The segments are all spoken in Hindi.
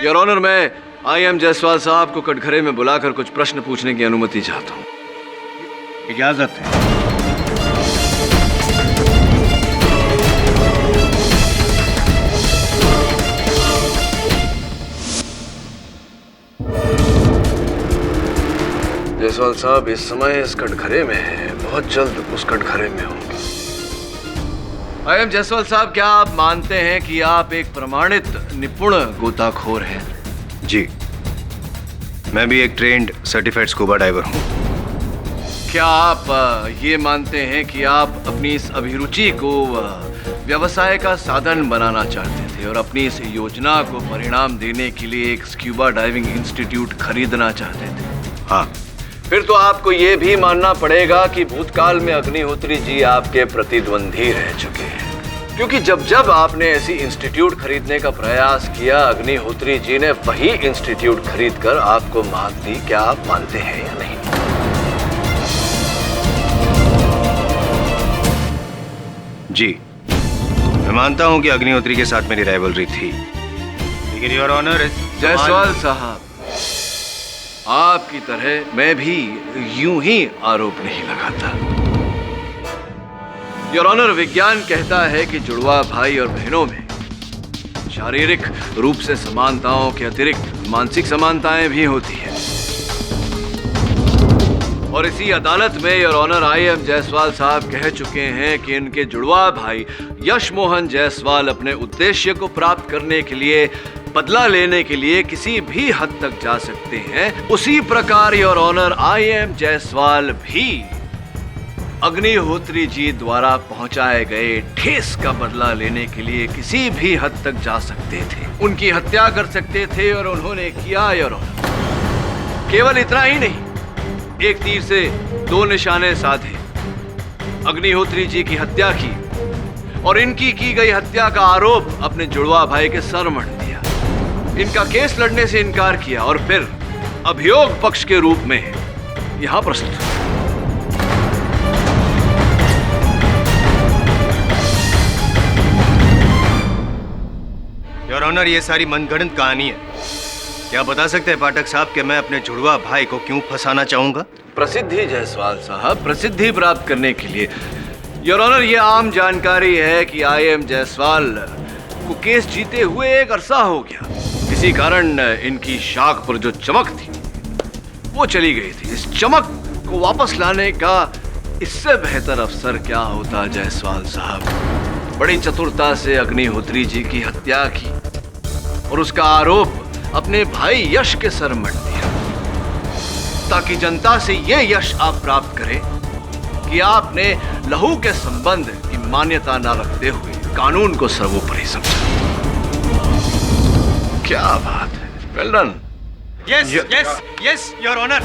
योर ऑनर, मैं IM जायसवाल साहब को कटघरे में बुलाकर कुछ प्रश्न पूछने की अनुमति चाहता हूँ। इजाजत है। जायसवाल साहब इस समय इस कटघरे में है, बहुत जल्द उस कटघरे में होंगे। IM जायसवाल साहब, क्या आप मानते हैं कि आप एक प्रमाणित निपुण गोताखोर हैं? जी, मैं भी एक ट्रेंड सर्टिफाइड स्कूबा डाइवर हूँ। क्या आप ये मानते हैं कि आप अपनी इस अभिरुचि को व्यवसाय का साधन बनाना चाहते थे और अपनी इस योजना को परिणाम देने के लिए एक स्क्यूबा डाइविंग इंस्टीट्यूट खरीदना चाहते थे? हाँ। फिर तो आपको ये भी मानना पड़ेगा कि भूतकाल में अग्निहोत्री जी आपके प्रतिद्वंदी रह चुके हैं, क्योंकि जब जब आपने ऐसी इंस्टीट्यूट खरीदने का प्रयास किया, अग्निहोत्री जी ने वही इंस्टीट्यूट खरीदकर आपको मात दी। क्या आप मानते हैं या नहीं? जी, मैं मानता हूँ कि अग्निहोत्री के साथ मेरी राइवलरी थी, लेकिन योर ऑनर, जायसवाल साहब, आपकी तरह मैं भी यूं ही आरोप नहीं लगाता। योर ऑनर, विज्ञान कहता है कि जुड़वा भाई और बहनों में शारीरिक रूप से समानताओं के अतिरिक्त मानसिक समानताएं भी होती हैं। और इसी अदालत में योर ऑनर IM जायसवाल साहब कह चुके हैं कि इनके जुड़वा भाई यश मोहन जायसवाल अपने उद्देश्य को प्राप्त करने के लिए, बदला लेने के लिए किसी भी हद तक जा सकते हैं। उसी प्रकार योर ऑनर IM जायसवाल भी अग्निहोत्री जी द्वारा पहुंचाए गए ठेस का बदला लेने के लिए किसी भी हद तक जा सकते थे, उनकी हत्या कर सकते थे, और उन्होंने किया योर ऑनर। केवल इतना ही नहीं, एक तीर से दो निशाने साधे, अग्निहोत्री जी की हत्या की और इनकी की गई हत्या का आरोप अपने जुड़वा भाई के सर मढ़ दिया, इनका केस लड़ने से इनकार किया और फिर अभियोग पक्ष के रूप में यहां प्रस्तुत। योर ऑनर, ये सारी मनगढ़ंत कहानी है। क्या बता सकते हैं पाठक साहब कि मैं अपने जुड़वा भाई को क्यों फंसाना चाहूंगा? प्रसिद्धि जायसवाल साहब, प्रसिद्धि प्राप्त करने के लिए। योर ऑनर, ये आम जानकारी है कि IM जायसवाल को केस जीते हुए एक अरसा हो गया। इसी कारण इनकी शाख पर जो चमक थी वो चली गई थी। इस चमक को वापस लाने का इससे बेहतर अवसर क्या होता जायसवाल साहब? बड़ी चतुरता से अग्निहोत्री जी की हत्या की और उसका आरोप अपने भाई यश के सर मढ़ दिया, ताकि जनता से यह यश आप प्राप्त करें कि आपने लहू के संबंध की मान्यता न रखते हुए कानून को सर्वोपरि समझा। क्या बात है, well done. Yes yes yes your honour,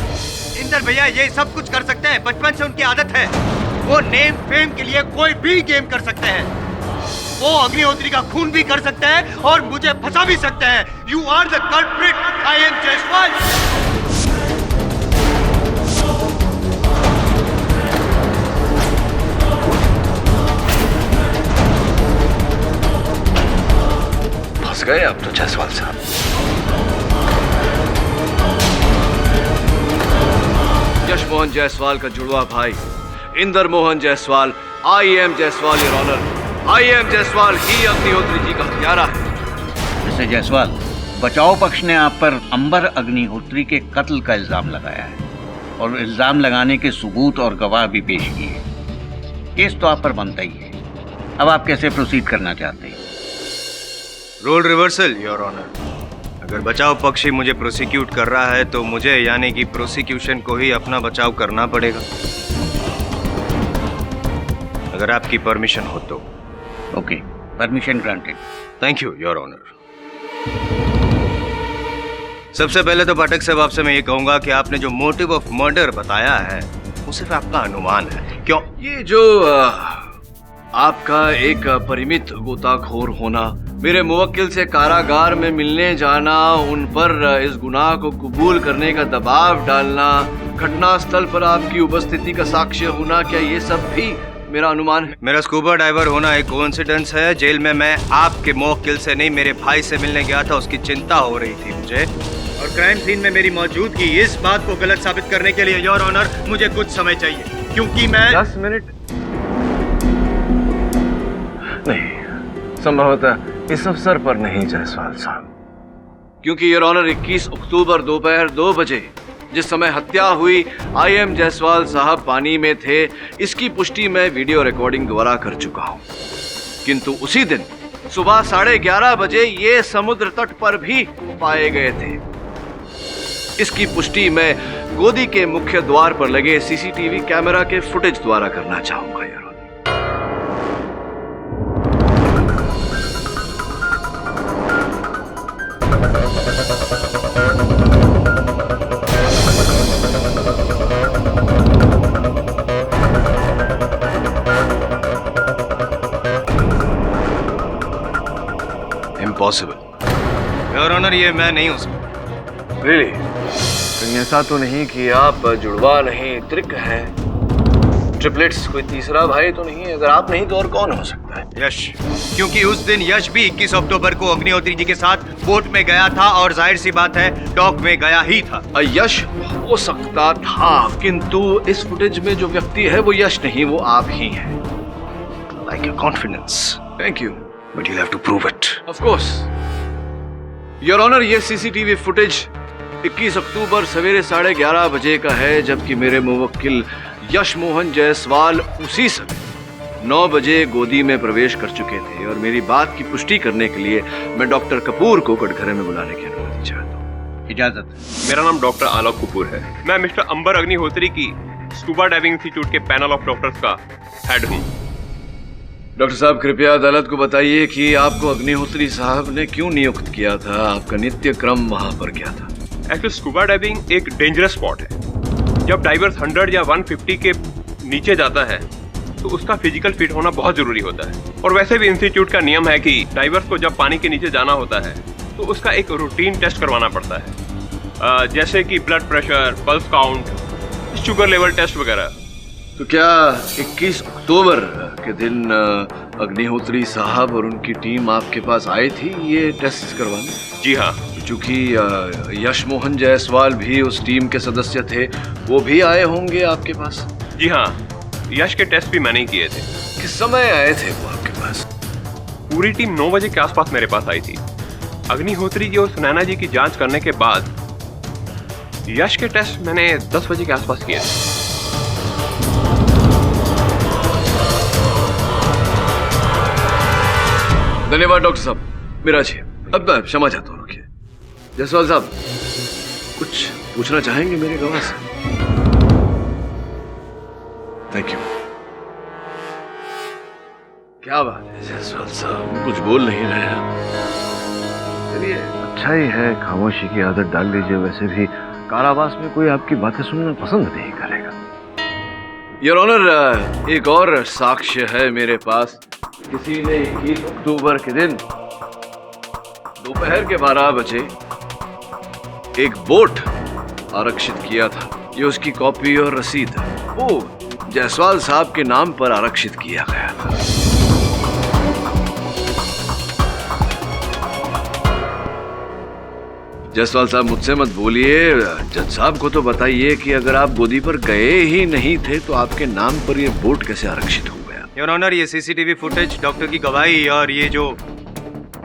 Inder भैया ये सब कुछ कर सकते हैं, बचपन से उनकी आदत है। वो नेम फेम के लिए कोई भी गेम कर सकते हैं। वो अग्निहोत्री का खून भी कर सकते हैं और मुझे फंसा भी सकते हैं। You are the culprit, IM Jaiswal. फंस गए अब तो जायसवाल साहब। यश मोहन जायसवाल का जुड़वा भाई Inder Mohan Jaiswal, IM Jaiswal your honour, IM Jaiswal ही अग्निहोत्री जी का हत्यारा है। मिस्टर जायसवाल, बचाव पक्ष ने आप पर अंबर अग्निहोत्री के कत्ल का इल्जाम लगाया है और इल्जाम लगाने के सबूत और गवाह भी पेश किए। केस तो आप पर बनता ही है। अब आप कैसे प्रोसीड करना चाहते हैं? Role reversal your honour. अगर बचाव पक्ष ही मुझे प्रोसिक्यूट कर रहा है तो मुझे, यानी कि प्रोसिक्यूशन को ही अपना बचाव करना पड़ेगा, अगर आपकी परमिशन हो तो। Okay, permission granted. Thank you your honour. सबसे पहले तो पाठक साहब आपसे मैं ये कहूंगा कि आपने जो मोटिव ऑफ मर्डर बताया है वो सिर्फ आपका अनुमान है। क्यों? ये जो आपका एक परिमित गोताखोर होना, मेरे मुवक्किल से कारागार में मिलने जाना, उन पर इस गुनाह को कबूल करने का दबाव डालना, घटना स्थल पर आपकी उपस्थिति का साक्ष्य होना, क्या ये सब भी मेरा अनुमान है। मेरा स्कूबा डाइवर होना एक कोइंसिडेंस है। जेल में मैं आपके मौकिल से नहीं, मेरे भाई से मिलने गया था, उसकी चिंता हो रही थी मुझे। और क्राइम सीन में मेरी मौजूदगी, इस बात को गलत साबित करने के लिए योर ऑनर मुझे कुछ समय चाहिए, क्योंकि मैं 10 मिनट नहीं, संभवतः इस अवसर पर नहीं जायसवाल साहब, क्योंकि योर ऑनर 21 अक्टूबर दोपहर 2 बजे जिस समय हत्या हुई IM जायसवाल साहब पानी में थे, इसकी पुष्टि मैं वीडियो रिकॉर्डिंग द्वारा कर चुका हूं। किंतु उसी दिन सुबह 11:30 बजे ये समुद्र तट पर भी पाए गए थे। इसकी पुष्टि मैं गोदी के मुख्य द्वार पर लगे CCTV कैमरा के फुटेज द्वारा करना चाहूंगा यार। इम्पॉसिबल योर ऑनर, ये मैं नहीं हो सकता। रियली? कहीं ऐसा तो नहीं कि आप जुड़वा नहीं, त्रिक हैं, ट्रिपलेट्स, कोई तीसरा भाई तो नहीं? अगर आप नहीं तो और कौन हो सकता है? यश, क्योंकि उस दिन यश भी 21 अक्टूबर को अग्निहोत्री जी के साथ बोट में गया था और जाहिर सी बात है डॉक में गया ही था। यश हो सकता था, किंतु इस फुटेज में जो व्यक्ति है वो यश नहीं, वो आप ही हैं। Like your confidence. Thank you, but you have to prove it. Of course your honour, ये CCTV फुटेज 21 अक्टूबर सवेरे 11:30 बजे का है, जबकि मेरे मुवक्किल यश मोहन जायसवाल उसी समय 9 बजे गोदी में प्रवेश कर चुके थे। और मेरी बात की पुष्टि करने के लिए मैं डॉक्टर कपूर को कटघरे में बुलाने की अनुमति चाहता हूँ। इजाजत। मेरा नाम डॉक्टर आलोक कपूर है। मैं मिस्टर अंबर अग्निहोत्री की स्कूबा डाइविंग इंस्टीट्यूट के पैनल ऑफ डॉक्टर्स का हेड हूँ। डॉक्टर साहब, कृपया अदालत को बताइए कि आपको अग्निहोत्री साहब ने क्यों नियुक्त किया था? आपका नित्य क्रम वहां पर क्या था? एक्चुअली स्कूबा डाइविंग एक डेंजरस स्पॉट है। जब डाइवर्स 100 या 150 के नीचे जाता है तो उसका फिजिकल फिट होना बहुत जरूरी होता है। और वैसे भी इंस्टीट्यूट का नियम है कि डाइवर्स को जब पानी के नीचे जाना होता है तो उसका एक रूटीन टेस्ट करवाना पड़ता है, जैसे कि blood pressure, pulse count, sugar level test वगैरह। तो क्या 21 अक्टूबर के दिन अग्निहोत्री साहब और उनकी टीम आपके पास आई थी ये टेस्ट करवाने? जी हाँ। चूंकि यश मोहन जायसवाल भी उस टीम के सदस्य थे, वो भी आए होंगे आपके पास? जी हाँ, यश के टेस्ट भी मैंने ही किए थे। किस समय आए थे वो आपके पास? पूरी टीम 9 बजे के आसपास मेरे पास आई थी। अग्निहोत्री जी और सुनैना जी की जांच करने के बाद यश के टेस्ट मैंने 10 बजे के आसपास किए थे। धन्यवाद डॉक्टर साहब, मेरा जी। अब क्षमा चाहता हूँ, रुकिए। जायसवाल साहब, कुछ पूछना चाहेंगे मेरे गवाह से? Thank you. क्या बात है जायसवाल साहब, कुछ बोल नहीं रहे हैं? चलिए, अच्छा ही है, खामोशी की आदत डाल लीजिए। वैसे भी कारावास में कोई आपकी बातें सुनना पसंद नहीं करेगा। योर ऑनर, एक और साक्ष्य है मेरे पास। किसी ने 21 अक्टूबर के दिन दोपहर के 12 बजे एक बोट आरक्षित किया था। ये उसकी कॉपी और रसीद है। वो जायसवाल साहब के नाम पर आरक्षित किया गया था। जायसवाल साहब, मुझसे मत बोलिए, जज साहब को तो बताइए कि अगर आप गोदी पर गए ही नहीं थे तो आपके नाम पर ये बोट कैसे आरक्षित हो गया? योर ऑनर, ये CCTV फुटेज, डॉक्टर की गवाही और ये जो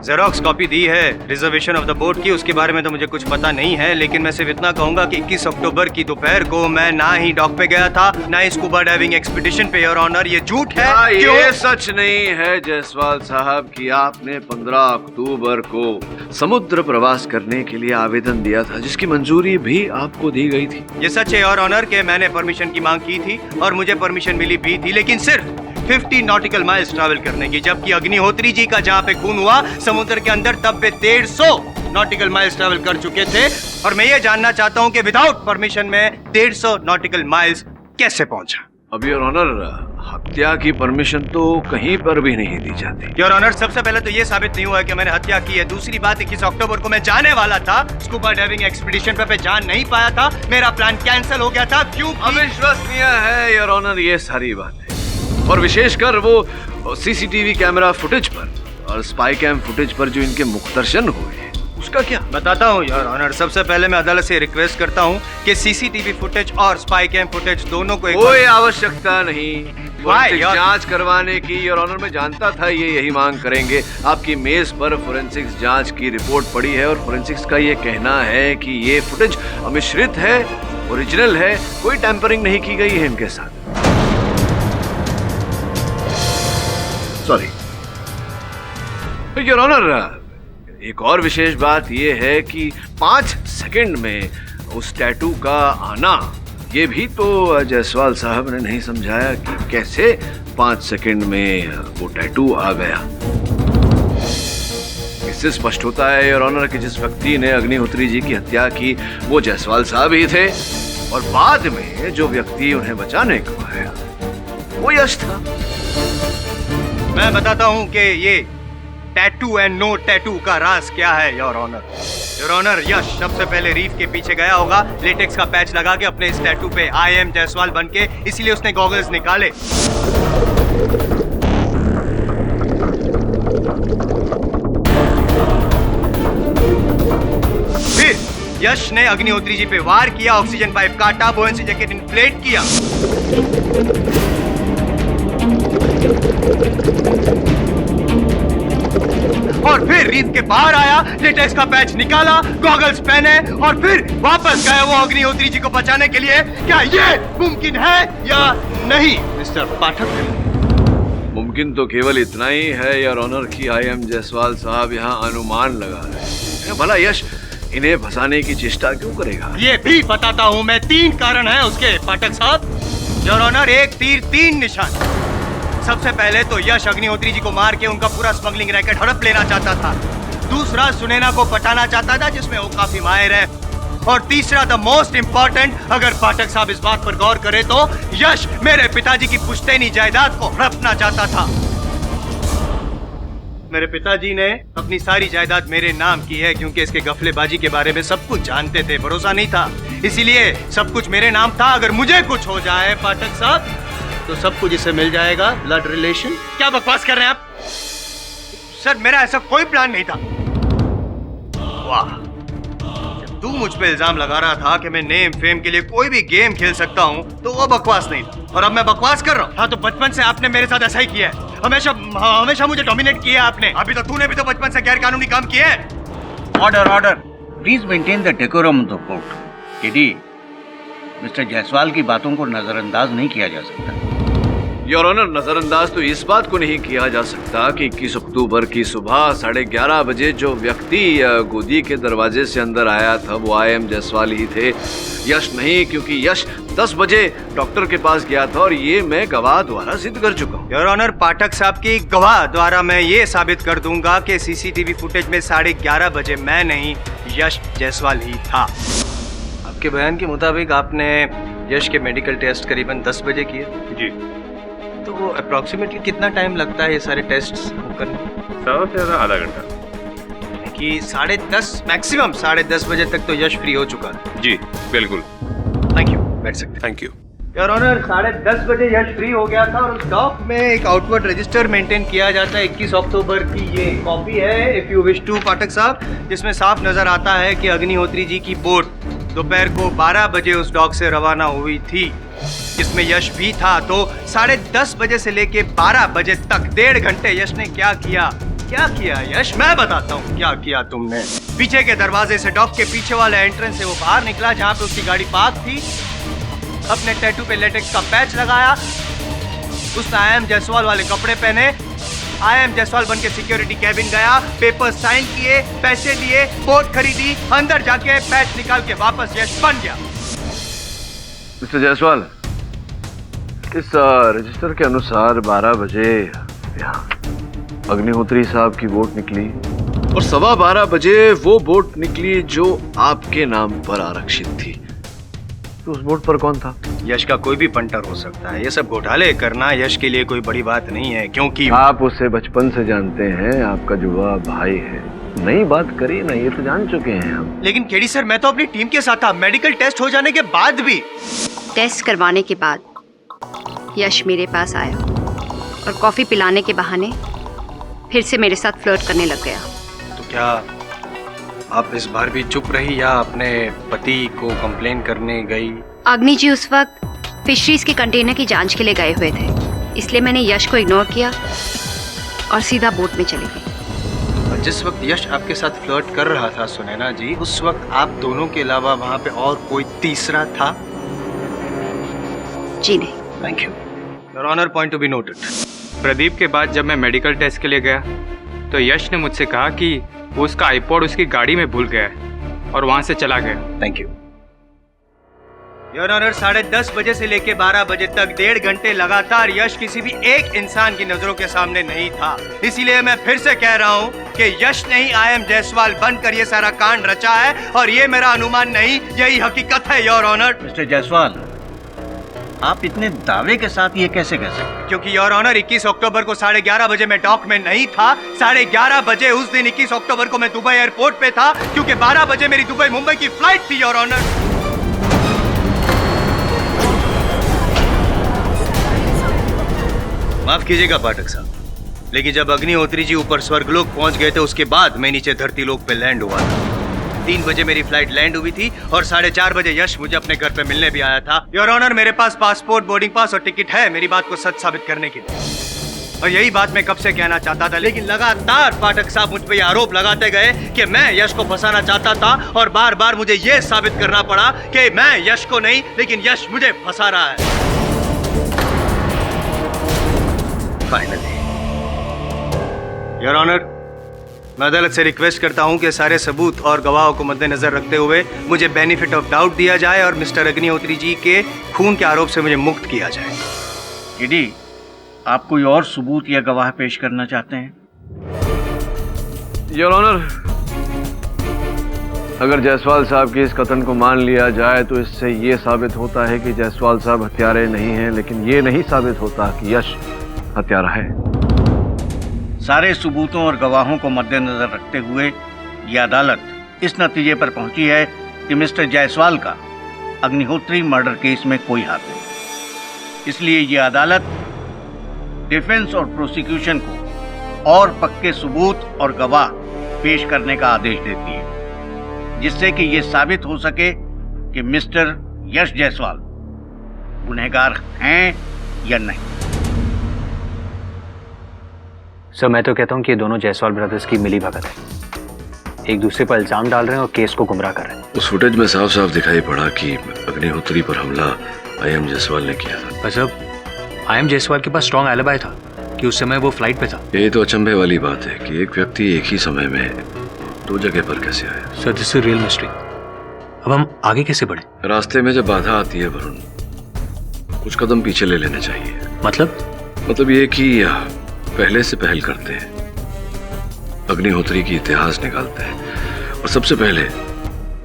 जेरोक्स कॉपी दी है रिजर्वेशन ऑफ द बोट की, उसके बारे में तो मुझे कुछ पता नहीं है। लेकिन मैं सिर्फ इतना कहूंगा कि 21 अक्टूबर की दोपहर को मैं ना ही डॉक पे गया था, ना ही स्कूबा डाइविंग एक्सपीडिशन पे। योर ऑनर, ये झूठ है। ये सच नहीं है जायसवाल साहब कि आपने 15 अक्टूबर को समुद्र प्रवास करने के लिए आवेदन दिया था, जिसकी मंजूरी भी आपको दी गई थी। ये सच है योर ऑनर कि मैंने परमिशन की मांग की थी और मुझे परमिशन मिली भी थी, लेकिन सिर्फ 50 नॉटिकल माइल्स ट्रैवल करने की। जबकि अग्निहोत्री जी का जहाँ पे खून हुआ समुद्र के अंदर, तब वे 150 नॉटिकल माइल्स ट्रैवल कर चुके थे। और मैं ये जानना चाहता हूँ कि विदाउट परमिशन में 150 नॉटिकल माइल्स कैसे पहुंचा? अब योर ऑनर, हत्या की परमिशन तो कहीं पर भी नहीं दी जाती। योर ऑनर, सबसे पहले तो ये साबित नहीं हुआ है कि मैंने हत्या की है। दूसरी बात, 21 अक्टूबर को मैं जाने वाला था स्कूबा डाइविंग एक्सपीडिशन पे जा नहीं पाया था। मेरा प्लान कैंसिल हो गया था। क्यों? अविश्वसनीय है योर ऑनर ये सारी बातें। और विशेषकर वो सीसीटीवी कैमरा फुटेज पर और स्पाई कैम फुटेज पर जो इनके मुखदर्शन हुए हैं, उसका क्या? बताता हूँ योर ऑनर। सबसे पहले मैं अदालत से रिक्वेस्ट करता हूँ कि सीसीटीवी फुटेज और स्पाई कैम फुटेज दोनों को कोई आवश्यकता नहीं फोरेंसिक Your- जांच करवाने की। योर ऑनर, मैं जानता था ये यही मांग करेंगे। आपकी मेज पर फोरेंसिक्स जांच की रिपोर्ट पड़ी है और फोरेंसिक्स का ये कहना है कि ये फुटेज अमिश्रित है, ओरिजिनल है, कोई टैंपरिंग नहीं की गई है इनके साथ। सॉरी योर ऑनर, एक और विशेष बात यह है कि 5 सेकंड में उस टैटू का आना, ये भी तो जायसवाल साहब ने नहीं समझाया कि कैसे 5 सेकंड में वो टैटू आ गया। इससे स्पष्ट होता है योर ऑनर कि जिस व्यक्ति ने अग्निहोत्री जी की हत्या की वो जायसवाल साहब ही थे और बाद में जो व्यक्ति उन्हें बचाने को आया वो यश था। मैं बताता हूँ कि ये टैटू एंड नो टैटू का राज क्या है योर ऑनर। योर ऑनर, यश सबसे पहले रीफ के पीछे गया होगा लेटेक्स का पैच लगा के अपने इस टैटू पे आई एम जायसवाल बन के, इसीलिए उसने गॉगल्स निकाले। फिर यश ने अग्निहोत्री जी पे वार किया, ऑक्सीजन पाइप काटा, बोएंसी जैकेट इन्फ्लेट किया। और फिर रीफ के बाहर आया, लेटेक्स का पैच निकाला, गॉगल्स पहने और फिर वापस गए वो अग्निहोत्री जी को बचाने के लिए। क्या ये मुमकिन है या नहीं मिस्टर पाठक? मुमकिन तो केवल इतना ही है योर ऑनर कि आई एम जायसवाल साहब यहाँ अनुमान लगा रहे हैं। भला यश इन्हें फंसाने की चेष्टा क्यों करेगा? ये भी बताता हूँ मैं। 3 कारण है उसके पाठक साहब। योर ऑनर, 1 तीर 3 निशान। सबसे पहले तो यश अग्निहोत्री जी को मार के उनका पूरा स्मगलिंग रैकेट हड़प लेना चाहता था। दूसरा, सुनैना को पटाना चाहता था जिसमें वो काफी माहिर है। और तीसरा, द मोस्ट इंपॉर्टेंट, अगर पाठक साहब इस बात पर गौर करें तो यश मेरे पिताजी की पुश्तैनी जायदाद को हड़पना चाहता था। मेरे पिताजी ने अपनी सारी जायदाद मेरे नाम की है क्योंकि इसके गफलेबाजी के बारे में सब कुछ जानते थे, भरोसा नहीं था, इसीलिए सब कुछ मेरे नाम था। अगर मुझे कुछ हो जाए पाठक साहब तो सब कुछ इसे मिल जाएगा। Blood relation. क्या बकवास कर रहे हैं आप? सर, मेरा ऐसा कोई प्लान नहीं था। वाह, जब तू मुझ पे इल्जाम लगा रहा था कि मैं नेम फेम के लिए कोई भी गेम खेल सकता हूँ तो वो बकवास नहीं था, और अब मैं बकवास कर रहा हूँ। हाँ, तो बचपन से आपने मेरे साथ ऐसा ही किया है। हमेशा मुझे डोमिनेट किया है आपने। अभी तो तूने भी तो बचपन से गैर कानूनी काम किए हैं। Order order, please maintain the decorum of the court. KD, mister Jaiswal की बातों को नजरअंदाज नहीं किया जा सकता। योर ऑनर, नजरअंदाज तो इस बात को नहीं किया जा सकता कि 21 अक्टूबर की सुबह 11:30 बजे जो व्यक्ति गोदी के दरवाजे से अंदर आया था वो आई एम जायसवाल ही थे, यश नहीं, क्योंकि यश 10 बजे डॉक्टर के पास गया था और ये मैं गवाह द्वारा सिद्ध कर चुका हूँ। योर ऑनर, पाठक साहब की गवाह द्वारा मैं ये साबित कर दूंगा कि सीसीटीवी फुटेज में 11:30 बजे मैं नहीं, यश जायसवाल ही था। आपके बयान के मुताबिक आपने यश के मेडिकल टेस्ट करीबन 10 बजे किए। जी। तो वो अप्रोक्सीमेटली कितना टाइम लगता है ये सारे टेस्ट करने? ज़्यादा से ज़्यादा आधा घंटा। कि 10:30 मैक्सिमम 10:30 बजे तक तो यश फ्री हो चुका है। जी बिल्कुल। थैंक यू, बैठ सकते हैं। Thank you. योर ऑनर, 10:30 बजे यश फ्री हो गया था और उस डॉक में एक आउटवर्ड रजिस्टर मेंटेन किया जाता है। 21 अक्टूबर की ये कॉपी है, इफ यू विश टू पाठक साहब, जिसमें साफ नजर आता है कि अग्निहोत्री जी की बोट दोपहर को 12 बजे उस डॉक से रवाना हुई थी, जिसमें यश भी था। तो 10:30 बजे से लेके 12 बजे तक 1.5 घंटे यश ने क्या किया? क्या किया यश? मैं बताता हूँ क्या किया तुमने। पीछे के दरवाजे से, डॉक के पीछे वाले एंट्रेंस से वो बाहर निकला जहाँ पे उसकी गाड़ी पार्क थी, अपने टैटू पे लेटेक्स का पैच लगाया, उसने आई एम जायसवाल वाले कपड़े पहने, आई एम जायसवाल बन के सिक्योरिटी कैबिन गया, पेपर साइन किए, पैसे दिए, बोट खरीदी, अंदर जाके पैच निकाल के वापस यश बन गया। मिस्टर जायसवाल, इस रजिस्टर के अनुसार 12 बजे यहाँ अग्निहोत्री साहब की बोट निकली और 12:15 बजे वो बोट निकली जो आपके नाम पर आरक्षित थी। तो उस बोट पर कौन था? यश का कोई भी पंटर हो सकता है। ये सब घोटाले करना यश के लिए कोई बड़ी बात नहीं है, क्योंकि आप उसे बचपन से जानते हैं, आपका जुड़वा भाई है। नई बात करिए ना, ये तो जान चुके हैं हम। लेकिन केडी सर, मैं तो अपनी टीम के साथ था। मेडिकल टेस्ट हो जाने के बाद भी। टेस्ट करवाने के बाद यश मेरे पास आया और कॉफी पिलाने के बहाने फिर से मेरे साथ फ्लर्ट करने लग गया। तो क्या आप इस बार भी चुप रही या अपने पति को कंप्लेन करने गई? अग्नि जी उस वक्त फिशरीज के कंटेनर की जांच के लिए गए हुए थे, इसलिए मैंने यश को इग्नोर किया और सीधा बोट में चली गई। और जिस वक्त यश आपके साथ फ्लर्ट कर रहा था सुनैना जी, उस वक्त आप दोनों के अलावा वहाँ पे और कोई तीसरा था? जी नहीं। Thank you. Your honour, point to be noted. Pradeep के बाद जब मैं मेडिकल टेस्ट के लिए गया तो यश ने मुझसे कहा कि वो उसका आईपॉड उसकी गाड़ी में भूल गया है और वहां से चला गया। Thank you. योर ऑनर, 10:30 बजे से लेकर 12 बजे तक 1.5 घंटे लगातार यश किसी भी एक इंसान की नजरों के सामने नहीं था। इसीलिए मैं फिर से कह रहा हूँ कि यश ने ही आई एम जायसवाल बनकर ये सारा कांड रचा है और ये मेरा अनुमान नहीं, यही हकीकत है योर ऑनर। मिस्टर जायसवाल, आप इतने दावे के साथ ये कैसे कह सकते? क्योंकि योर ऑनर 21 अक्टूबर को 11:30 बजे मैं डॉक में नहीं था। 11:30 बजे उस दिन 21 अक्टूबर को मैं दुबई एयरपोर्ट पे था, क्योंकि 12 बजे मेरी दुबई मुंबई की फ्लाइट थी योर ऑनर। माफ कीजिएगा पाठक साहब, लेकिन जब अग्निहोत्री जी ऊपर स्वर्गलोक पहुंच गए थे उसके बाद मैं नीचे धरती लोक पे लैंड हुआ था। 3 बजे मेरी फ्लाइट लैंड हुई थी और 4:30 बजे यश मुझे अपने घर पे मिलने भी आया था। योर ऑनर, मेरे पास पासपोर्ट, बोर्डिंग पास और टिकट है मेरी बात को सच साबित करने के लिए। और यही बात मैं कब से कहना चाहता था, लेकिन लगातार पाठक साहब मुझ पे आरोप लगाते गए कि मैं यश को फंसाना चाहता था और बार बार मुझे ये साबित करना पड़ा कि मैं यश को नहीं लेकिन यश मुझे फंसा रहा है। फाइनली योर ऑनर, मैं अदालत से रिक्वेस्ट करता हूं कि सारे सबूत और गवाहों को मद्देनजर रखते हुए मुझे बेनिफिट ऑफ डाउट दिया जाए और मिस्टर अग्निहोत्री जी के खून के आरोप से मुझे मुक्त किया जाए। ईडी, आप कोई और सबूत या गवाह पेश करना चाहते हैं? योर ऑनर, अगर जायसवाल साहब के इस कथन को मान लिया जाए तो इससे ये साबित होता है कि जायसवाल साहब हत्यारे नहीं हैं, लेकिन ये नहीं साबित होता कि यश हत्यारा है। सारे सबूतों और गवाहों को मद्देनजर रखते हुए ये अदालत इस नतीजे पर पहुंची है कि मिस्टर जायसवाल का अग्निहोत्री मर्डर केस में कोई हाथ नहीं। इसलिए ये अदालत डिफेंस और प्रोसिक्यूशन को और पक्के सबूत और गवाह पेश करने का आदेश देती है, जिससे कि ये साबित हो सके कि मिस्टर यश जायसवाल गुनहगार हैं या नहीं। सर, मैं तो कहता हूँ कि ये दोनों जायसवाल ब्रदर्स की मिली भगत है, एक दूसरे पर इल्जाम डाल रहे हैं और केस को गुमराह कर रहे हैं। उस फुटेज में साफ साफ दिखाई पड़ा कि अग्निहोत्री पर हमला आई.एम. जायसवाल ने किया था। पर सर, आई.एम. जायसवाल के पास स्ट्रॉन्ग एलिबी था कि उस समय वो फ्लाइट पे था। यही तो अचंभे वाली बात है कि एक व्यक्ति एक ही समय में 2 जगह पर कैसे आया। Sir, this is real mystery. अब हम आगे कैसे बढ़े? रास्ते में जब बाधा आती है वरुण, कुछ कदम पीछे ले लेने चाहिए। मतलब ये कि पहले से पहल करते हैं, अग्निहोत्री की इतिहास निकालते हैं और सबसे पहले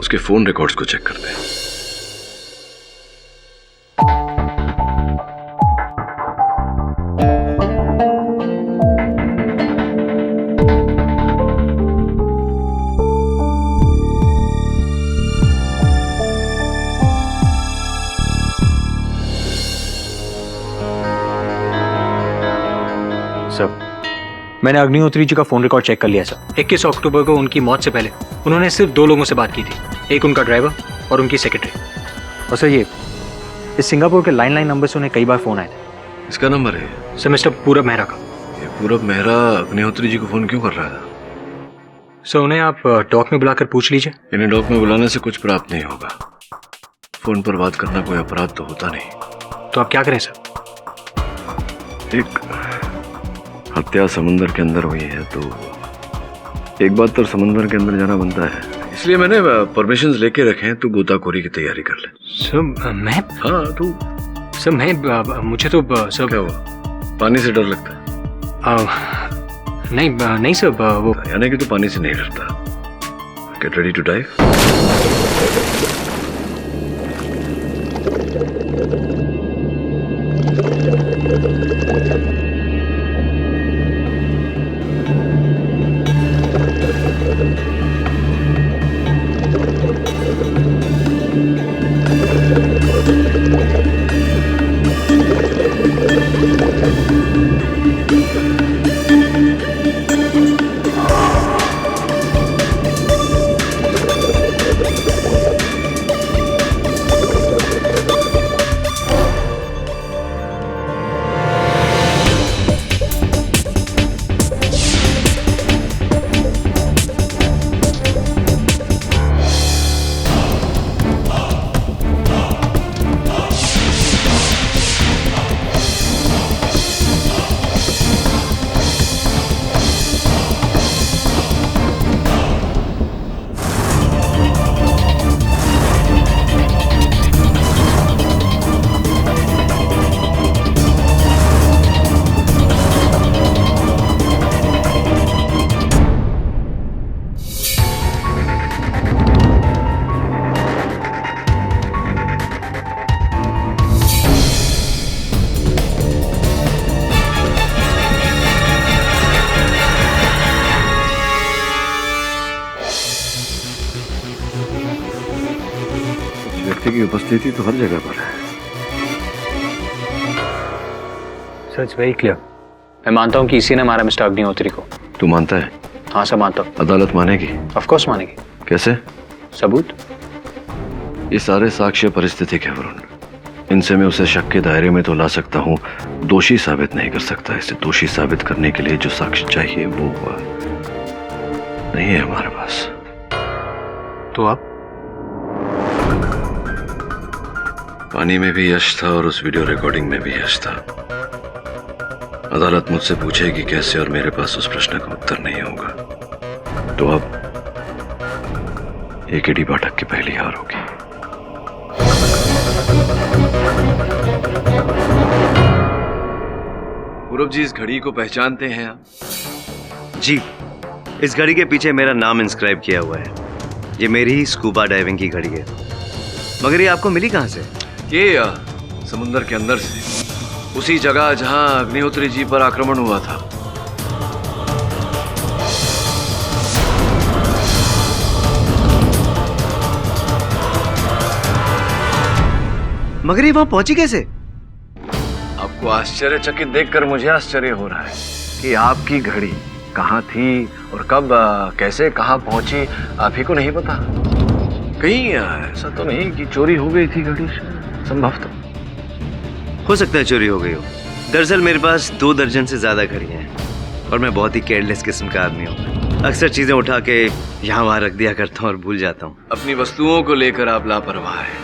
उसके फोन रिकॉर्ड्स को चेक करते हैं। मैंने अग्निहोत्री जी का फोन रिकॉर्ड चेक कर लिया सर। 21 अक्टूबर को उनकी मौत से पहले उन्होंने सिर्फ 2 लोगों से बात की थी, एक उनका ड्राइवर और उनकी सेक्रेटरी। और सर, ये इस सिंगापुर के लैंडलाइन नंबर से उन्हें कई बार फोन आए थे। इसका नंबर है सर, मिस्टर पूरब मेहरा का। ये पूरब मेहरा अग्निहोत्री जी को फोन क्यों कर रहा था? सर, उन्हें आप डॉक में बुलाकर पूछ लीजिए। इन्हें डॉक में बुलाने से कुछ प्राप्त नहीं होगा। फोन पर बात करना कोई अपराध तो होता नहीं। तो आप क्या करें सर? एक हत्या समुंदर के अंदर हुई है तो एक बात तो समुंदर के अंदर जाना बनता है, इसलिए मैंने परमिशंस लेके रखे हैं। तू गोताखोरी की तैयारी कर ले। सर, मैं? हाँ तू। सर, मैं मुझे तो सर। क्या हुआ, पानी से डर लगता है? नहीं सर, वो यानी कि तू पानी से नहीं डरता। Get ready to dive. की उपस्थिति तो हर जगह पर है। Sir it's very clear. मैं मानता हूँ कि इसी ने मारा मिस्टर अग्निहोत्री को। तू मानता है? हाँ सर मानता हूँ। अदालत मानेगी? ऑफ कोर्स मानेगी। कैसे? सबूत? ये सारे साक्ष्य परिस्थितिक है वरुण। इनसे मैं उसे शक के दायरे में तो ला सकता हूँ, दोषी साबित नहीं कर सकता। इसे दोषी साबित करने के लिए जो साक्ष्य चाहिए वो नहीं है हमारे पास। तो आप? पानी में भी यश था और उस वीडियो रिकॉर्डिंग में भी यश था। अदालत मुझसे पूछेगी कैसे, और मेरे पास उस प्रश्न का उत्तर नहीं होगा। तो अब एकेडी पाठक की पहली हार होगी। पूरब जी, इस घड़ी को पहचानते हैं आप? जी, इस घड़ी के पीछे मेरा नाम इंस्क्राइब किया हुआ है। ये मेरी ही स्कूबा डाइविंग की घड़ी है। मगर ये आपको मिली कहाँ से? ये समुंदर के अंदर से, उसी जगह जहां अग्निहोत्री जी पर आक्रमण हुआ था। मगर ये वहां पहुंची कैसे? आपको आश्चर्यचकित देखकर मुझे आश्चर्य हो रहा है कि आपकी घड़ी कहाँ थी और कब कैसे कहाँ पहुंची, आप ही को नहीं पता? कहीं ऐसा तो नहीं कि चोरी हो गई थी घड़ी? संभवतः हो सकता है चोरी हो गई हो। दरअसल मेरे पास 2 दर्जन से ज्यादा घड़ियां हैं और मैं बहुत ही केयरलेस किस्म का आदमी हूँ। अक्सर चीजें उठा के यहाँ वहाँ रख दिया करता हूँ और भूल जाता हूँ। अपनी वस्तुओं को लेकर आप लापरवाह हैं,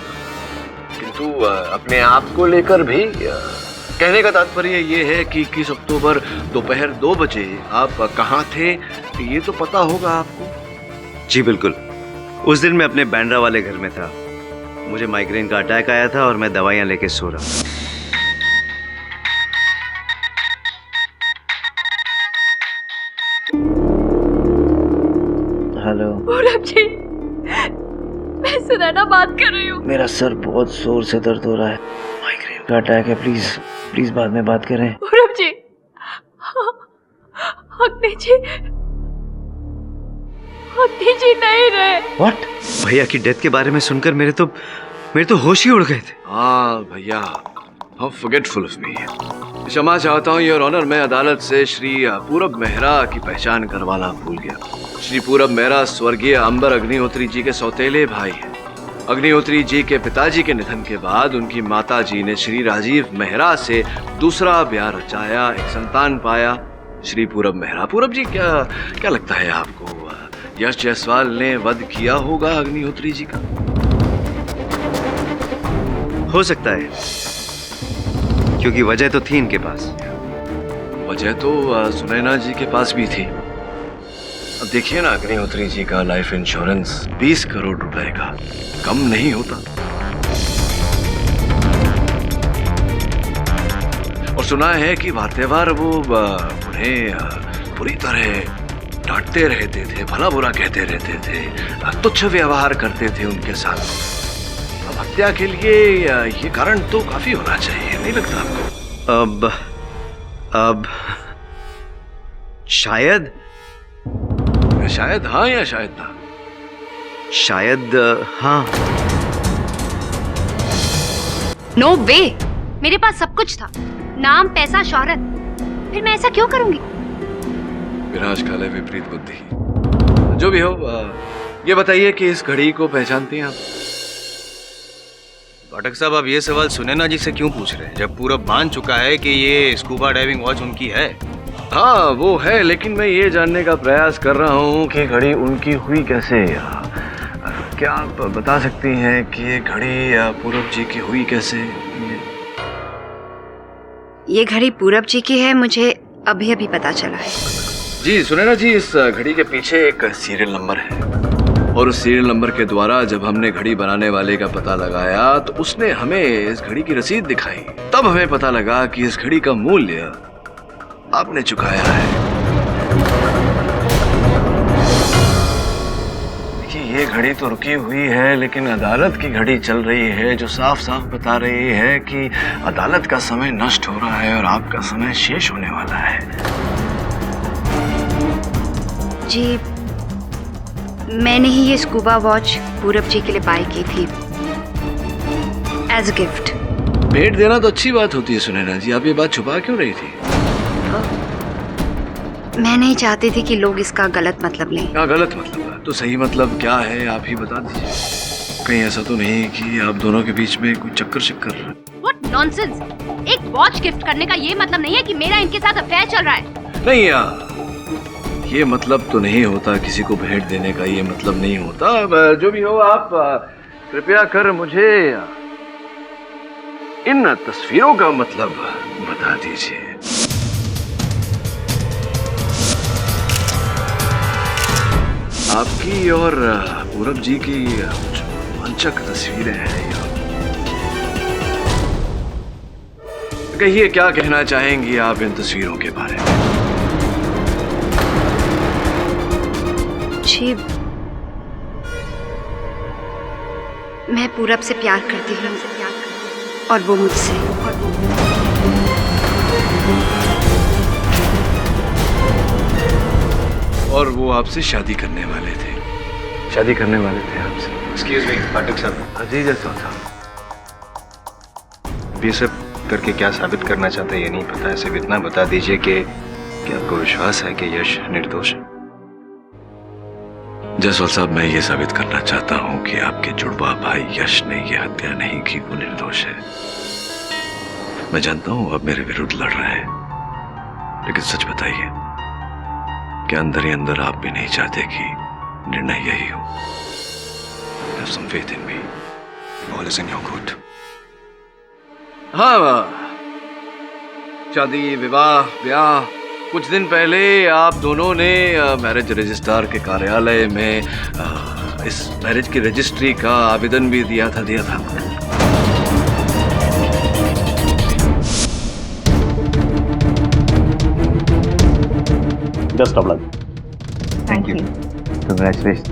किंतु अपने आप को लेकर भी। कहने का तात्पर्य ये है कि 21 अक्टूबर दोपहर 2 बजे आप कहाँ थे, ये तो पता होगा आपको? जी बिल्कुल। उस दिन मैं अपने बैंड्रा वाले घर में था। मुझे माइग्रेन का अटैक आया था और मैं दवाइयाँ लेके सो रहा था। हेलो पूरब जी, मैं सुनैना बात कर रही हूँ। मेरा सर बहुत जोर से दर्द हो रहा है, माइग्रेन का अटैक है। प्लीज प्लीज बाद में बात करें। पूरब जी, अग्नि जी नहीं रहे। व्हाट? भैया की डेथ के बारे में सुनकर मेरे तो होश ही उड़ गए थे। हाँ भैया, हाउ फॉरगेटफुल ऑफ मी। क्षमा चाहता हूँ योर ऑनर, मैं अदालत से श्री पूरब मेहरा की पहचान करवाना भूल गया। श्री पूरब मेहरा स्वर्गीय अंबर अग्निहोत्री जी के सौतेले भाई हैं। अग्निहोत्री जी के पिताजी के निधन के बाद उनकी माता जी ने श्री राजीव मेहरा से दूसरा ब्याह रचाया, एक संतान पाया, श्री पूरब मेहरा। पूरब जी, क्या लगता है आपको, यश जायसवाल ने वध किया होगा अग्निहोत्री जी का? हो सकता है, क्योंकि वजह तो थी इनके पास। वजह तो सुनैना जी के पास भी थी। अब देखिए ना, अग्निहोत्री जी का लाइफ इंश्योरेंस 20 करोड़ रुपए का, कम नहीं होता। और सुना है कि वार-त्योहार वो उन्हें पूरी तरह डांटते रहते थे, भला बुरा कहते रहते थे, तुच्छ व्यवहार करते थे उनके साथ। अब हत्या के लिए ये कारण तो काफी होना चाहिए, नहीं लगता आपको? अब शायद हाँ या शायद ना? शायद हाँ। नो वे, मेरे पास सब कुछ था, नाम, पैसा, शोहरत, फिर मैं ऐसा क्यों करूंगी? विनाश काले विपरीत बुद्धि। जो भी हो, ये बताइए कि इस घड़ी को पहचानती हैं आप? पाठक साहब, आप ये सवाल सुनैना जी से क्यों पूछ रहे हैं, जब पूरब मान चुका है कि ये स्कूबा डाइविंग वॉच उनकी है? हाँ वो है, लेकिन मैं ये जानने का प्रयास कर रहा हूँ कि घड़ी उनकी हुई कैसे। क्या आप बता सकती हैं कि ये घड़ी पूरब जी की हुई कैसे? ये घड़ी पूरब जी की है, मुझे अभी अभी पता चला है। जी सुनैना जी, इस घड़ी के पीछे एक सीरियल नंबर है, और उस सीरियल नंबर के द्वारा जब हमने घड़ी बनाने वाले का पता लगाया तो उसने हमें इस घड़ी की रसीद दिखाई। तब हमें पता लगा कि इस घड़ी का मूल्य आपने चुकाया है। देखिए, ये घड़ी तो रुकी हुई है, लेकिन अदालत की घड़ी चल रही है जो साफ साफ बता रही है कि अदालत का समय नष्ट हो रहा है और आपका समय शेष होने वाला है। जी, मैंने ही ये स्कूबा वॉच पूरब जी के लिए बाय की थी। As gift. भेंट देना तो अच्छी बात होती है सुनैना जी, आप ये बात छुपा क्यों रही थी? मैं नहीं चाहती थी कि लोग इसका गलत मतलब लें। क्या गलत मतलब है? तो सही मतलब क्या है आप ही बता दीजिए। कहीं ऐसा तो नहीं कि आप दोनों के बीच में कोई चक्कर? What nonsense! एक वॉच गिफ्ट करने का ये मतलब नहीं है कि मेरा इनके साथ अफेयर चल रहा है। नहीं यार, ये मतलब तो नहीं होता, किसी को भेंट देने का ये मतलब नहीं होता। जो भी हो, आप कृपया कर मुझे इन तस्वीरों का मतलब बता दीजिए। आपकी और पूरब जी की कुछ रोमांचक तस्वीरें हैं। कहिए, क्या कहना चाहेंगी आप इन तस्वीरों के बारे में? जी, मैं पूरब से प्यार करती हूँ और वो मुझसे। और वो आपसे शादी करने वाले थे। शादी करने वाले थे आपसे। एक्सक्यूज मी पाठक साहब। जी जसवाल साहब, ये सब करके क्या साबित करना चाहते हैं ये नहीं पता है, सिर्फ इतना बता दीजिए कि आपको विश्वास है कि यश निर्दोष है। जसवाल साहब, मैं ये साबित करना चाहता हूँ कि आपके जुड़वा भाई यश ने ये हत्या नहीं की, वो निर्दोष है। मैं जानता हूँ आप मेरे विरुद्ध लड़ रहे हैं, लेकिन सच बताइए, क्या अंदर ही अंदर आप भी नहीं चाहते कि निर्णय यही हो? Have some faith in me. All is in your good. हाँ, शादी, विवाह, ब्याह, कुछ दिन पहले आप दोनों ने मैरिज रजिस्ट्रार के कार्यालय में इस मैरिज की रजिस्ट्री का आवेदन भी दिया था। Best of luck. Thank you. Congratulation.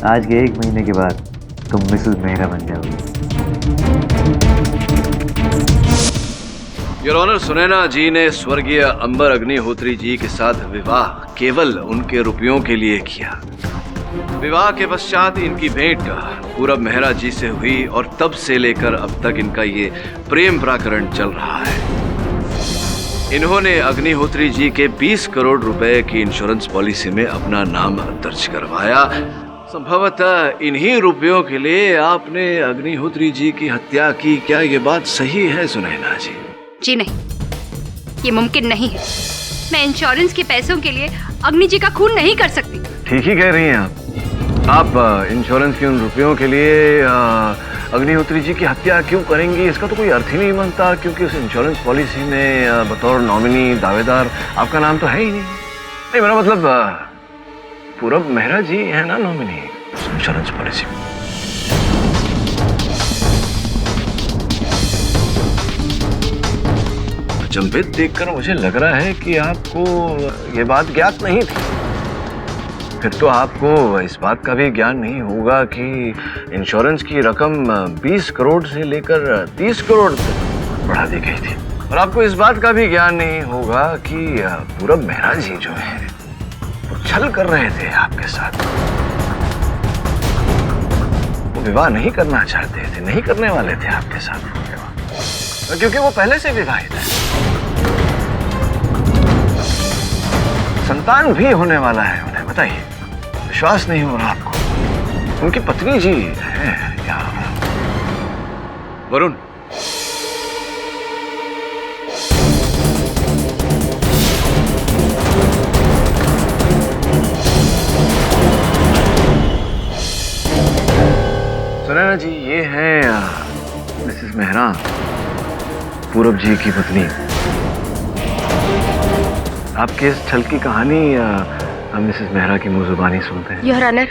आज के 1 महीने के बाद तुम मिसेस मेहरा बन जाओगी। योर ऑनर, सुनैना जी ने स्वर्गीय अंबर अग्निहोत्री जी के साथ विवाह केवल उनके रुपयों के लिए किया। विवाह के पश्चात इनकी भेंट पूरब मेहरा जी से हुई और तब से लेकर अब तक इनका ये प्रेम प्रकरण चल रहा है। इन्होंने अग्निहोत्री जी के 20 करोड़ रुपए की इंश्योरेंस पॉलिसी में अपना नाम दर्ज करवाया। संभवतः इन्हीं रुपयों के लिए आपने अग्निहोत्री जी की हत्या की। क्या ये बात सही है सुनैना जी? जी नहीं, ये मुमकिन नहीं है। मैं इंश्योरेंस के पैसों के लिए अग्नि जी का खून नहीं कर सकती। ठीक ही कह रही हैं आप इंश्योरेंस के उन रुपयों के लिए अग्निहोत्री जी की हत्या क्यों करेंगी? इसका तो कोई अर्थ ही नहीं बनता, क्योंकि उस इंश्योरेंस पॉलिसी में बतौर नॉमिनी दावेदार आपका नाम तो है ही नहीं। नहीं, मेरा मतलब पूरब मेहरा जी है ना नॉमिनी उस इंश्योरेंस पॉलिसी में। अचंभित देखकर मुझे लग रहा है कि आपको ये बात ज्ञात नहीं थी। फिर तो आपको इस बात का भी ज्ञान नहीं होगा कि इंश्योरेंस की रकम 20 करोड़ से लेकर 30 करोड़ तक बढ़ा दी गई थी। और आपको इस बात का भी ज्ञान नहीं होगा कि पूरब मेहरा जी जो है वो छल कर रहे थे आपके साथ। वो विवाह नहीं करना चाहते थे, नहीं करने वाले थे आपके साथ विवाह, क्योंकि वो पहले से विवाहित है। संतान भी होने वाला है उन्हें। बताइए, विश्वास नहीं हो रहा आपको? उनकी पत्नी जी है क्या? वरुण, सुनैना जी, ये है मिसेस मेहरा, पूरब जी की पत्नी। आपके इस छल की कहानी हम मिसेस मेहरा की मुंह जुबानी सुनते हैं। योर ऑनर,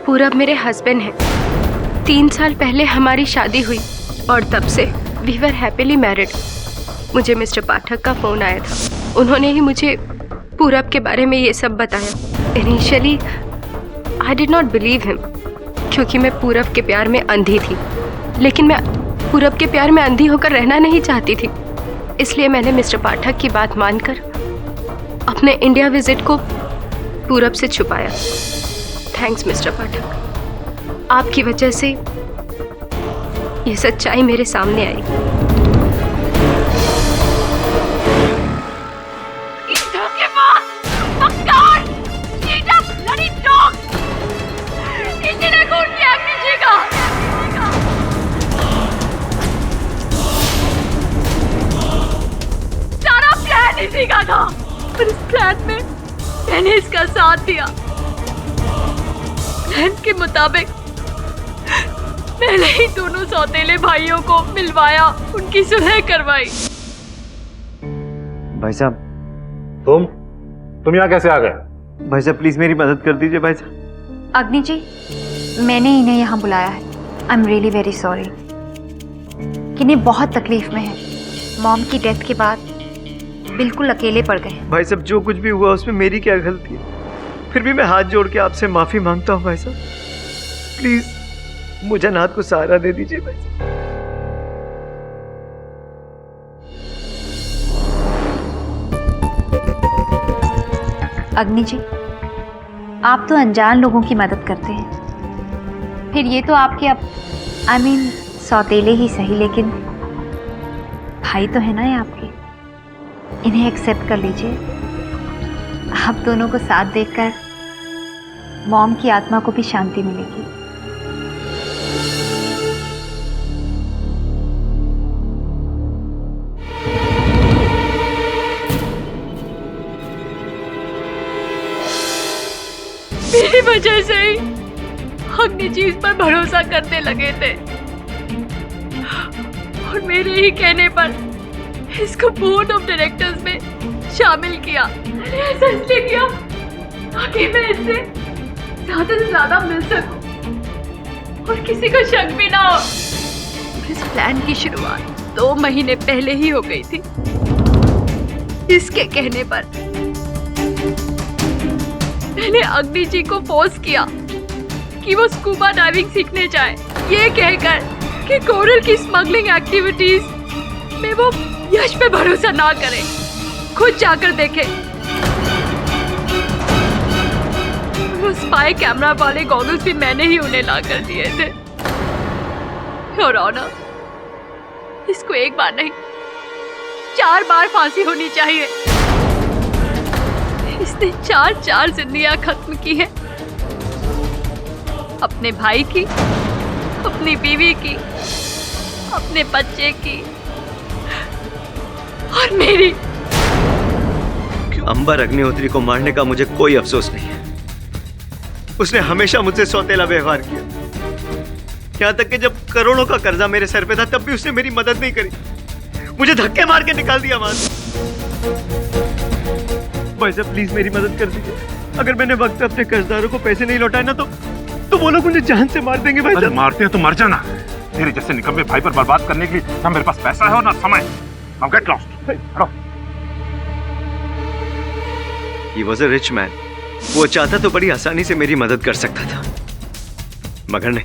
पूरब मेरे हस्बैंड हैं। 3 साल पहले हमारी शादी हुई और तब से वी वर हैप्पीली मैरिड। मुझे मिस्टर पाठक का फोन आया था, उन्होंने ही मुझे पूरब के बारे में ये सब बताया। Initially I did not believe him, क्योंकि मैं पूरब के प्यार में अंधी थी। लेकिन मैं पूरब के प्यार में अंधी होकर रहना नहीं चाहती थी, इसलिए मैंने मिस्टर पाठक की बात मानकर अपने इंडिया विजिट को पूरब से छुपाया। थैंक्स मिस्टर पाठक, आपकी वजह से ये सच्चाई मेरे सामने आई। सारा प्लान इसी का था, पर इस प्लान में मैंने इसका साथ दिया। प्लान के मुताबिक मैंने ही दोनों सौतेले भाइयों को मिलवाया, उनकी सुलह करवाई। भाई साहब, तुम यहाँ कैसे आ गए? भाई साहब प्लीज मेरी मदद कर दीजिए भाई साहब। अग्नि जी, मैंने इन्हें यहाँ बुलाया है। I am really very sorry. किन्हीं बहुत तकलीफ में है। मॉम की डेथ के बाद बिल्कुल अकेले पड़ गए। भाई साहब जो कुछ भी हुआ उसमें मेरी क्या गलती है? फिर भी मैं हाथ जोड़ के आपसे माफी मांगता हूँ भाई साहब। प्लीज मुझे नाथ को सहारा दे दीजिए भाई साहब। अग्नि जी, आप तो अनजान लोगों की मदद करते हैं, फिर ये तो आपके अब सौतेले ही सही, लेकिन भाई तो है ना ये आपके। इन्हें एक्सेप्ट कर लीजिए। आप दोनों को साथ देखकर मॉम की आत्मा को भी शांति मिलेगी। मेरी वजह से ही अग्नि जी इस पर भरोसा करने लगे थे और मेरे ही कहने पर इसको बोर्ड ऑफ डायरेक्टर्स में शामिल किया। मैंने ऐसा इसलिए किया ताकि मैं इससे ज्यादा से ज्यादा मिल सकूं और किसी को शक भी ना हो। इस प्लान की शुरुआत 2 महीने पहले ही हो गई थी। इसके कहने पर मैंने अग्नि जी को फोर्स किया कि वो स्कूबा डाइविंग सीखने जाए, ये कहकर कि कोरल की स्मगलिंग एक्टिविटीज में वो यश पे भरोसा ना करे, खुद जाकर देखे। वो स्पाई कैमरा वाले गॉगल्स भी मैंने ही उन्हें ला कर दिए थे। योर ऑनर, इसको एक बार नहीं 4 बार फांसी होनी चाहिए। इसने 4 जिंदगियां खत्म की है, अपने भाई की, अपनी बीवी की, अपने बच्चे की और मेरी। अंबर अग्निहोत्री को मारने का मुझे कोई अफसोस नहीं है। उसने हमेशा मुझसे सौतेला व्यवहार किया। यहाँ तक कि जब करोड़ों का कर्जा मेरे सर पे था तब भी उसने मेरी मदद नहीं करी, मुझे धक्के मार के निकाल दिया वहां से। भाई साहब प्लीज मेरी मदद कर दीजिए। अगर मैंने वक्त पे अपने कर्जदारों को पैसे नहीं लौटाए ना तो वो लोग मुझे जान से मार देंगे। भाई साहब मारते हैं तो मर जाना। तेरे जैसे निकम्मे भाई पर बर्बाद करने के लिए ना मेरे पास पैसा है और ना समय। Now get lost. हटो। He was a rich man. वो चाहता तो बड़ी आसानी से मेरी मदद कर सकता था, मगर नहीं।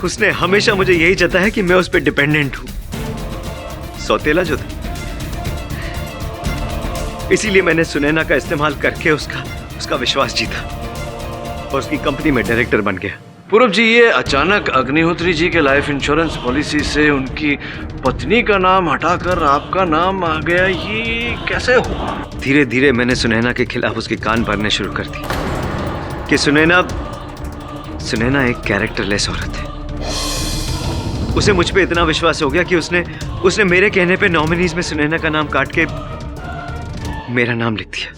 उसने हमेशा मुझे यही जताया कि मैं उस पर डिपेंडेंट हूं, सौतेला जो था। इसीलिए मैंने सुनैना का इस्तेमाल करके उसका विश्वास जीता और उसकी कंपनी में डायरेक्टर बन गया। पूरब जी, ये अचानक अग्निहोत्री जी के लाइफ इंश्योरेंस पॉलिसी से उनकी पत्नी का नाम हटाकर आपका नाम आ गया, ये कैसे हुआ? धीरे धीरे मैंने सुनैना के खिलाफ उसके कान भरने शुरू कर दी कि सुनैना एक कैरेक्टरलेस औरत है। उसे मुझ पे इतना विश्वास हो गया कि उसने मेरे कहने पे नॉमिनीज में सुनैना का नाम काट के मेरा नाम लिख दिया।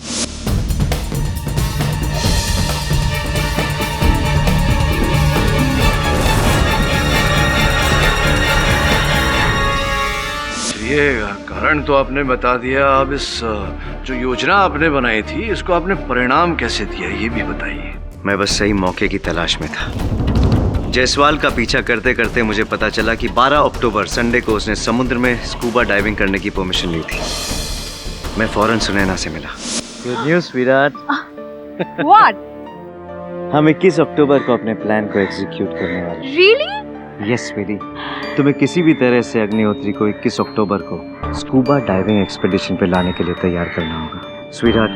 ये कारण तो आपने बता दिया, अब इस जो योजना आपने बनाई थी इसको आपने परिणाम कैसे दिया ये भी बताइए। मैं बस सही मौके की तलाश में था। जायसवाल का पीछा करते करते मुझे पता चला कि 12 अक्टूबर संडे को उसने समुद्र में स्कूबा डाइविंग करने की परमिशन ली थी। मैं फौरन सुनैना से मिला। Good news Virat. What? हम 21 अक्टूबर को अपने प्लान को एग्जीक्यूट करने वाले हैं। Really? यस बेटी, तुम्हें किसी भी तरह से अग्निहोत्री को 21 अक्टूबर को स्कूबा डाइविंग एक्सपेडिशन पे लाने के लिए तैयार करना होगा। स्वीटहार्ट,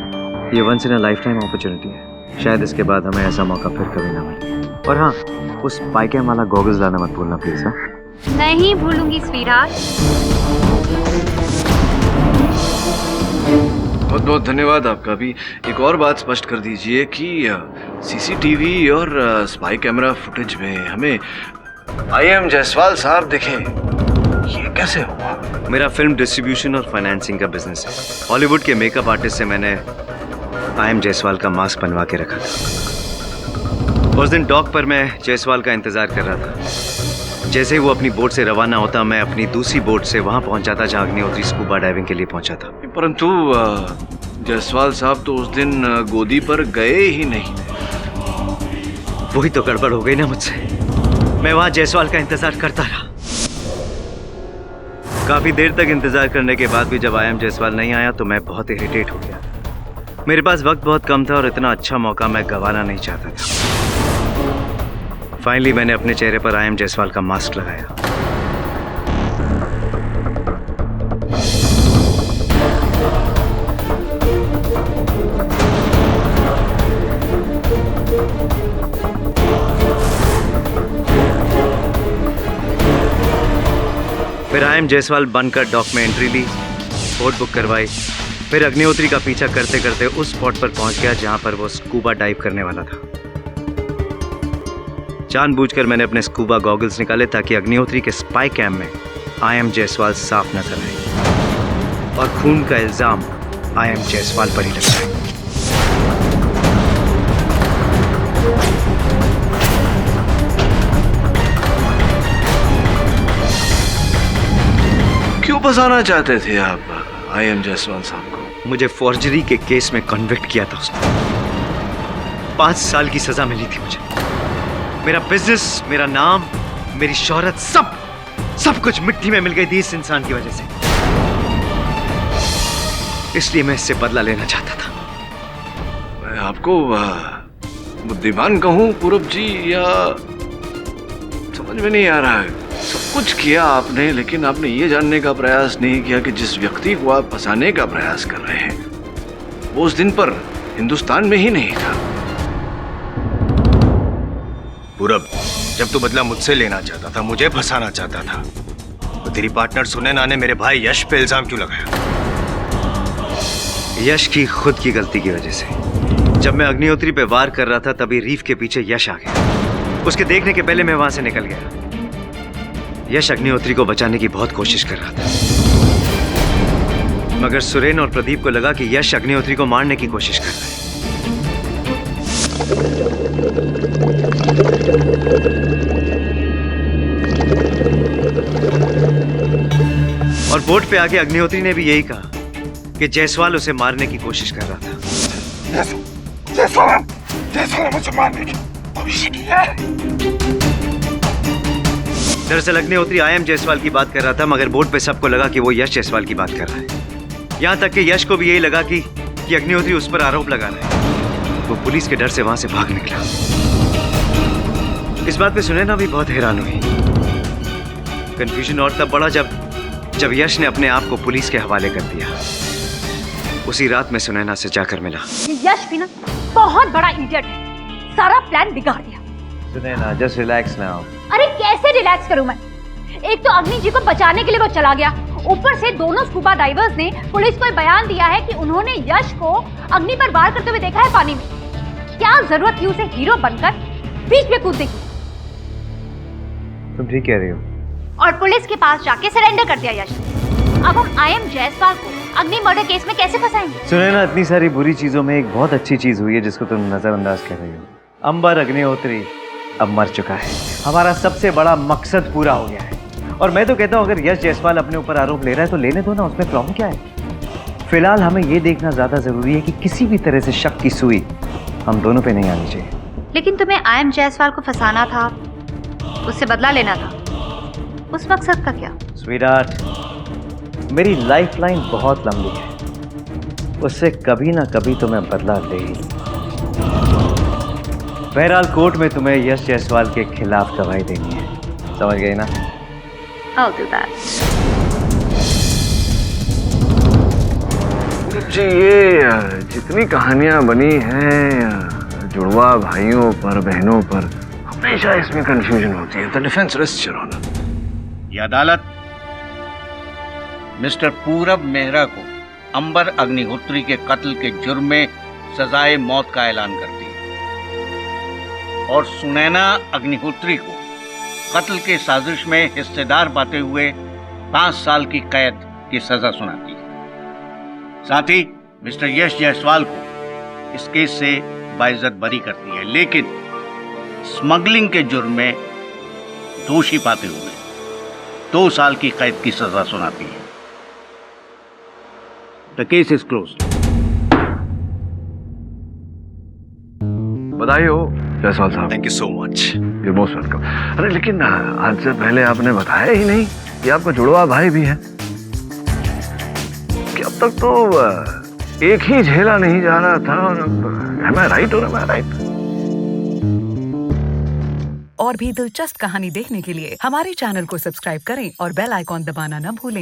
ये once in a lifetime opportunity है। शायद इसके बाद हमें ऐसा मौका फिर कभी ना मिले। और हाँ, उस पाइकेम वाला गॉगल्स लाना मत भूलना प्लीज। हाँ। नहीं भूलूंगी स्वीटहार्ट। बहुत बहुत धन्यवाद आपका भी। एक और बात स्पष्ट कर दीजिए कि सीसीटीवी और स्पाई कैमरा फुटेज में हमें IM जायसवाल साहब दिखे, ये कैसे हुआ? मेरा फिल्म डिस्ट्रीब्यूशन और फाइनेंसिंग का बिजनेस है। हॉलीवुड के मेकअप आर्टिस्ट से मैंने IM जायसवाल का मास्क बनवा के रखा था। उस दिन डॉक पर मैं जायसवाल का इंतजार कर रहा था। जैसे ही वो अपनी बोट से रवाना होता, मैं अपनी दूसरी बोट से वहां पहुंच जाता जहां अग्निहोत्री स्कूबा डाइविंग के लिए पहुंचा था। परंतु जायसवाल साहब तो उस दिन गोदी पर गए ही नहीं थे। वही तो गड़बड़ हो गई ना मुझसे। मैं वहां जायसवाल का इंतजार करता रहा। काफी देर तक इंतजार करने के बाद भी जब IM जायसवाल नहीं आया तो मैं बहुत इरिटेट हो गया। मेरे पास वक्त बहुत कम था और इतना अच्छा मौका मैं गंवाना नहीं चाहता था। फाइनली मैंने अपने चेहरे पर IM जायसवाल का मास्क लगाया। फिर IM जायसवाल बनकर डॉक में एंट्री ली, बोट बुक करवाई। फिर अग्निहोत्री का पीछा करते करते उस स्पॉट पर पहुंच गया जहां पर वो स्कूबा डाइव करने वाला था। जानबूझकर मैंने अपने स्कूबा गॉगल्स निकाले ताकि अग्निहोत्री के स्पाई कैम में IM जायसवाल साफ नजर आए और खून का इल्जाम IM जायसवाल पर ही लग जाए। क्यों फंसाना चाहते थे आप IM जायसवाल साहब को? मुझे फोर्जरी के केस में कन्विक्ट किया था उसने। 5 साल की सजा मिली थी मुझे। मेरा बिजनेस, मेरा नाम, मेरी शोहरत, सब कुछ मिट्टी में मिल गई थी इस इंसान की वजह से। इसलिए मैं इससे बदला लेना चाहता था। मैं आपको बुद्धिमान कहूं पूरब जी, या समझ में नहीं आ रहा है। सब कुछ किया आपने, लेकिन आपने ये जानने का प्रयास नहीं किया कि जिस व्यक्ति को आप फंसाने का प्रयास कर रहे हैं वो उस दिन पर हिंदुस्तान में ही नहीं था। पूरब, जब तू बदला मुझसे लेना चाहता था, मुझे फंसाना चाहता था, तो तेरी पार्टनर सुनैना ने मेरे भाई यश पे इल्जाम क्यों लगाया? यश की खुद की गलती की वजह से। जब मैं अग्निहोत्री पे वार कर रहा था तभी रीफ के पीछे यश आ गया। उसके देखने के पहले मैं वहां से निकल गया। यश अग्निहोत्री को बचाने की बहुत कोशिश कर रहा था, मगर सुरेन और प्रदीप को लगा कि यश अग्निहोत्री को मारने की कोशिश कर रहा है। और बोट पे आके अग्निहोत्री ने भी यही कहा कि जायसवाल उसे मारने की कोशिश कर रहा था। जायसवाल मुझे मारने की कोशिश की है। दरअसल अग्निहोत्री IM जायसवाल की बात कर रहा था, मगर बोट पे सबको लगा कि वो यश जायसवाल की बात कर रहा है। यहां तक कि यश को भी यही लगा कि अग्निहोत्री उस पर आरोप लगा रहा है। वो पुलिस के डर से वहां से भाग निकला। इस बात पे सुनैना भी बहुत हैरान हुई। कंफ्यूजन और तब बढ़ा जब यश ने अपने आप को पुलिस के हवाले कर दिया। उसी रात में सुनैना से जाकर मिला। यश भी ना बहुत बड़ा इडियट है, सारा प्लान बिगाड़ दिया। Sunaina, just relax now. अरे कैसे रिलैक्स करूं मैं? एक तो अग्नि जी को बचाने के लिए वो चला गया, ऊपर से दोनों स्कूबा डाइवर्स ने पुलिस को बयान दिया है कि उन्होंने यश को अग्नि पर वार करते हुए देखा है पानी में। क्या जरूरत थी उसे हीरो बनकर बीच में कूदने की? तुम ठीक कह रही हो। और पुलिस के पास जाके सरेंडर कर दिया यश। अब हम IM जायसवाल को अग्नि मर्डर केस में कैसे फंसाएंगे? सुनैना, इतनी सारी बुरी चीजों में एक बहुत अच्छी चीज हुई है जिसको तुम नजरअंदाज कर रही हो। अंबर अग्निहोत्री अब मर चुका है। हमारा सबसे बड़ा मकसद पूरा हो गया है। और मैं तो कहता हूँ अगर यश जायसवाल अपने ऊपर आरोप ले रहा है तो लेने दो ना, उसमें प्रॉब्लम क्या है? फिलहाल हमें ये देखना ज्यादा जरूरी है कि किसी भी तरह से शक की सुई हम दोनों पे नहीं आनी चाहिए। लेकिन तुम्हें IM जायसवाल को फंसाना था, उससे बदला लेना था, उस मकसद का क्या? स्वीटहार्ट, मेरी लाइफलाइन बहुत लंबी है, उससे कभी ना कभी तो मैं बदला ले ही। बहरहाल कोर्ट में तुम्हें यश जायसवाल के खिलाफ गवाही देनी है, समझ गई ना? I'll do that. जी, ये जितनी कहानियां बनी हैं जुड़वा भाइयों पर, बहनों पर, हमेशा इसमें कंफ्यूजन होती है। The defence rest your honour. ये अदालत मिस्टर पूरब मेहरा को अंबर अग्निहोत्री के कत्ल के जुर्म में सजाए मौत का ऐलान करती है और सुनैना अग्निहोत्री को कत्ल के साजिश में हिस्सेदार पाते हुए 5 साल की कैद की सजा सुनाती है। साथ ही मिस्टर यश जायसवाल को इस केस से बाइज्जत बरी करती है, लेकिन स्मगलिंग के जुर्म में दोषी पाते हुए 2 साल की कैद की सजा सुनाती है। The case is closed. बधाई हो जायसवाल साहब। Thank you so much. You most welcome. अरे लेकिन आज से पहले आपने बताया ही नहीं कि आपका जुड़वा भाई भी है। कि अब तक तो एक ही झेला नहीं जा रहा था। और am I right or am I right? और भी दिलचस्प कहानी देखने के लिए हमारे चैनल को सब्सक्राइब करें और बेल आइकॉन दबाना न भूलें।